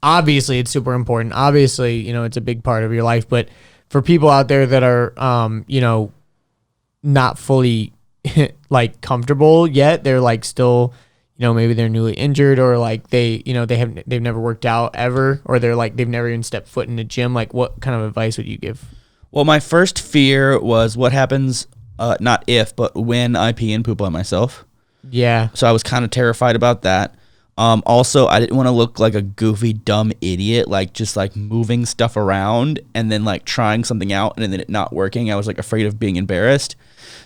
obviously it's super important. Obviously, you know, it's a big part of your life. But for people out there that are, you know, not fully like comfortable yet, they're like still, you know, maybe they're newly injured or like they've never worked out ever, or they're like, they've never even stepped foot in a gym. Like what kind of advice would you give? Well, my first fear was what happens, not if, but when I pee and poop on myself. Yeah. So I was kind of terrified about that. Also, I didn't want to look like a goofy, dumb idiot, like just like moving stuff around and then like trying something out and then it not working. I was like afraid of being embarrassed.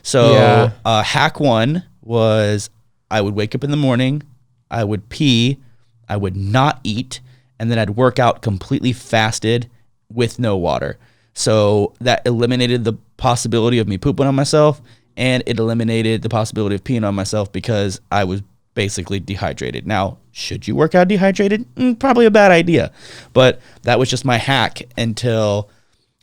So hack one was I would wake up in the morning, I would pee, I would not eat, and then I'd work out completely fasted with no water. So that eliminated the possibility of me pooping on myself, and it eliminated the possibility of peeing on myself because I was basically dehydrated. Now, should you work out dehydrated? Probably a bad idea. But that was just my hack until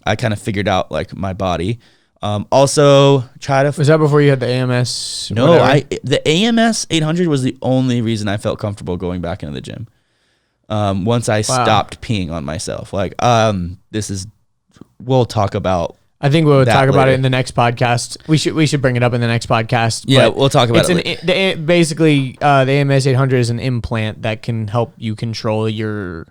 I kind of figured out like my body. Also, try to... Was that before you had the AMS? No, the AMS 800 was the only reason I felt comfortable going back into the gym. Once I stopped peeing on myself. Like, we'll talk about... I think we'll talk about it in the next podcast. We should bring it up in the next podcast. Yeah, we'll talk about it. Basically, the AMS 800 is an implant that can help you control your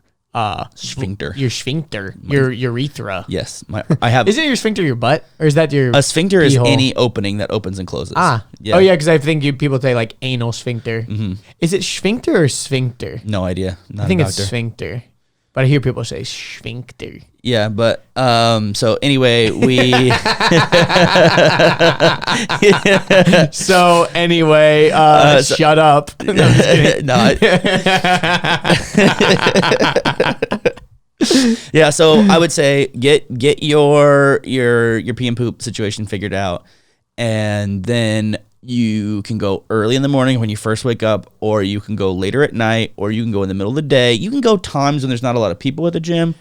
sphincter, your urethra. Yes, I have. Isn't your sphincter your butt, or is that your? A sphincter is any opening that opens and closes. Yeah. Oh yeah, because I think people say like anal sphincter. Mm-hmm. Is it sphincter or sphincter? No idea. I think it's sphincter. But I hear people say sphincter. Yeah, but so anyway, we so anyway, shut up. No, I'm just kidding. Yeah, so I would say get your pee and poop situation figured out, and then you can go early in the morning when you first wake up, or you can go later at night, or you can go in the middle of the day. You can go times when there's not a lot of people at the gym.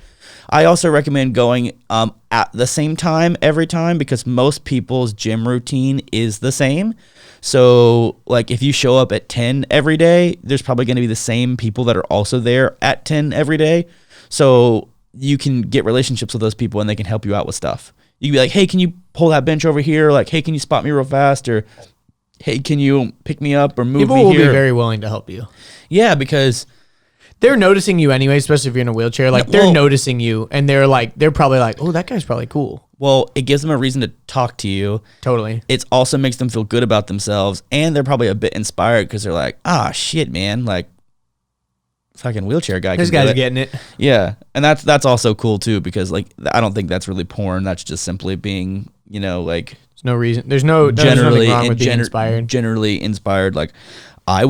I also recommend going at the same time every time, because most people's gym routine is the same. So like if you show up at 10 every day, there's probably going to be the same people that are also there at 10 every day. So you can get relationships with those people and they can help you out with stuff. You can be like, hey, can you pull that bench over here? Like, hey, can you spot me real fast? Or hey, can you pick me up or move people me here? People will be very willing to help you. Yeah, because they're noticing you anyway, especially if you're in a wheelchair. Like they're noticing you, and they're probably like, oh, that guy's probably cool. Well, it gives them a reason to talk to you. Totally. It also makes them feel good about themselves, and they're probably a bit inspired because they're like, ah, shit, man, like fucking wheelchair guy. This guy's getting it. Yeah, and that's also cool too, because like I don't think that's really porn. That's just simply being, you know, like there's no reason. There's nothing wrong with being inspired. Generally inspired. Like I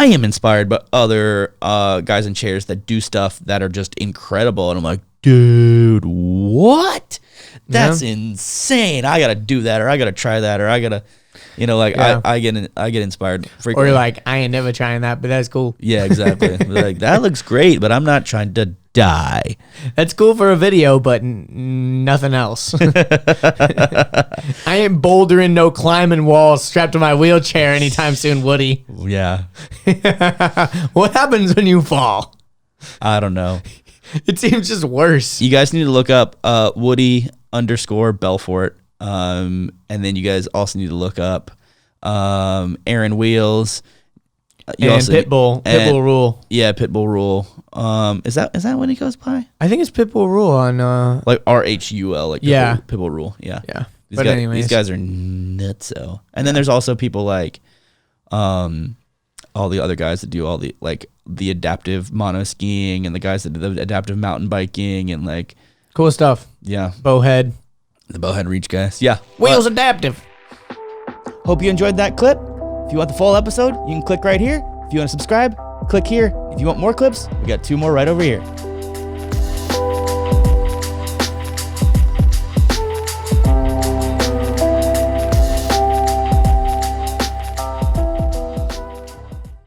am inspired by other guys in chairs that do stuff that are just incredible, and I'm like, dude, what? That's insane. I gotta do that, or I gotta try that, or I gotta, you know, like I get inspired frequently. Or you're like, I ain't never trying that, but that's cool. Yeah, exactly. Like that looks great, but I'm not trying to die. That's cool for a video, but nothing else. I ain't bouldering, no climbing walls strapped to my wheelchair anytime soon, Woody. Yeah. What happens when you fall? I don't know. It seems just worse. You guys need to look up Woody_Belfort. And then you guys also need to look up Aaron Wheels. Pitbull Rule. Yeah, Pitbull Rule. Is that what he goes by? I think it's Pitbull Rule on like RHUL, like Pitbull Rule. Yeah. Yeah. These guys are nutso. And then there's also people like all the other guys that do all the like the adaptive mono skiing, and the guys that do the adaptive mountain biking, and like cool stuff. Yeah. Bowhead. The Bowhead Reach guys. Yeah. Wheels Adaptive. Hope you enjoyed that clip. If you want the full episode, you can click right here. If you want to subscribe, click here. If you want more clips, we got 2 more right over here.